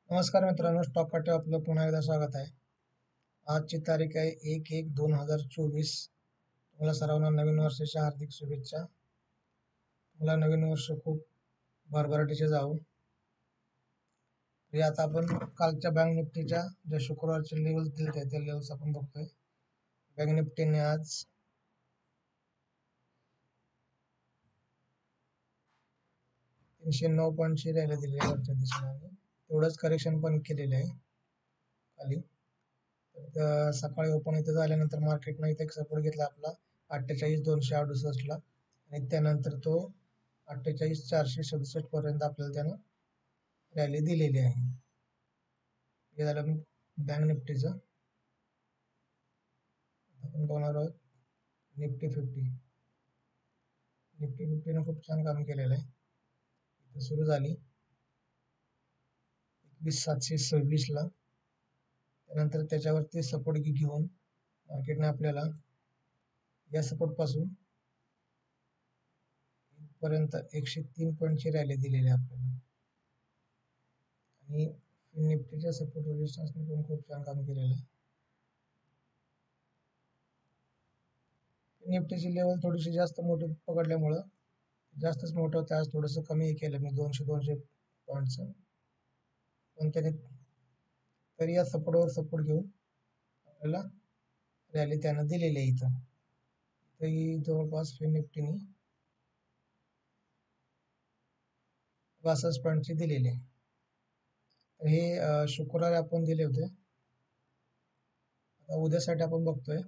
नमस्कार मित्रांनो, stock party आपलं पुन्हा एकदा स्वागत आहे. आजची तारीख आहे 1/1/2024. तुम्हाला सर्वांना नवीन वर्षाच्या हार्दिक शुभेच्छा. तुम्हाला नवीन वर्ष खूप भरभराटीचे जावो. आता आपण कालच्या बँक निफ्टीच्या ज्या शुक्रवारचे लेवल्स दिले त्या लेवल्स आपण बघतोय. बँक निफ्टीने आज 309 पॉईंटची रॅली दिली आहे वरच्या दिशेने आणि तेवढंच करेक्शन पण केलेलं आहे खाली. तर सकाळी ओपन इथे झाल्यानंतर मार्केटने इथे एक सपोर्ट घेतला आपला 48,268 ला आणि त्यानंतर तो 48,467 पर्यंत आपल्याला त्यानं रॅली दिलेली आहे. हे झालं बँक निफ्टीचं. आपण बघणार आहोत निफ्टी 50. निफ्टी 50ने खूप छान काम केलेलं आहे. इथं सुरू झाली 21,726 ला. त्यानंतर त्याच्यावरती सपोर्ट घेऊन मार्केटने आपल्याला या सपोर्ट पासून पर्यंत 103 पॉईंटची रॅली दिलेली आहे आपल्याला आणि निफ्टीच्या सपोर्ट रेजिस्टन्सने पण खूप छान काम केलेलं आहे. निफ्टीची लेवल थोडीशी जास्त मोठी पकडल्यामुळं जास्तच मोठं होतं. आज थोडंसं कमी केलं मी 200 पॉईंटचं, पण त्याने तरी या सपोर्टवर सपोर्ट घेऊन आपल्याला रॅली त्यानं दिलेली आहे. इथंही जवळपास निफ्टीने 62 पॉईंटची दिलेली आहे. तर हे शुक्रवारी आपण दिले होते. आता उद्यासाठी आपण बघतोय.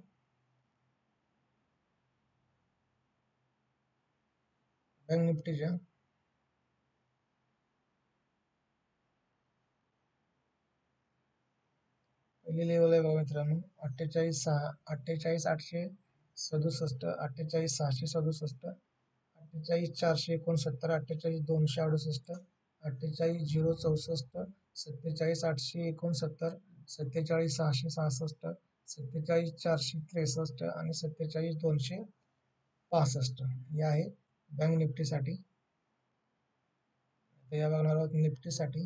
बँक निफ्टीच्या पहिली लेवल आहे बघा मित्रांनो, 48,867, 48,667, 48,469, 48,268, 48,064, 47,869, 47,667, 47,463 आणि 47,265 या आहेत बँक निफ्टीसाठी. या बघणार आहोत निफ्टीसाठी.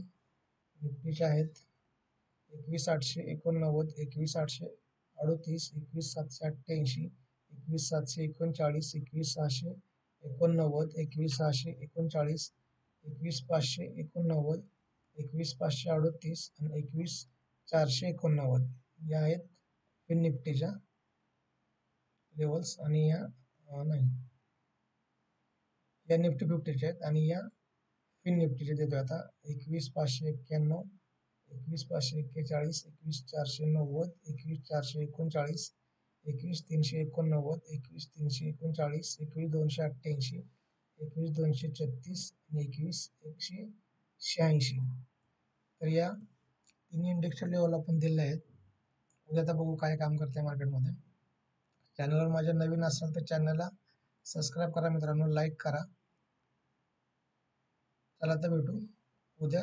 निफ्टीचे आहेत 21,889, 21,838, 21,788, 21,739, 21,689, 21,639, 21,589, 21,538 आणि 21,489 या आहेत फिन निफ्टीच्या लेवल्स. आणि या निफ्टी 50च्या आहेत आणि या फिन निफ्टीचे देतोय आता 21,591, 21,541, 21,490, 21,439, 21,389, 21,339, 21,288, 21,236 आणि 21,186. तर या तिन्ही इंडेक्सच्या लेवल आपण दिले आहेत. उद्या आता बघू काय काम करते मार्केटमध्ये. चॅनलवर माझ्या नवीन असाल तर चॅनलला सबस्क्राईब करा मित्रांनो, लाईक करा. चला तर भेटू उद्या.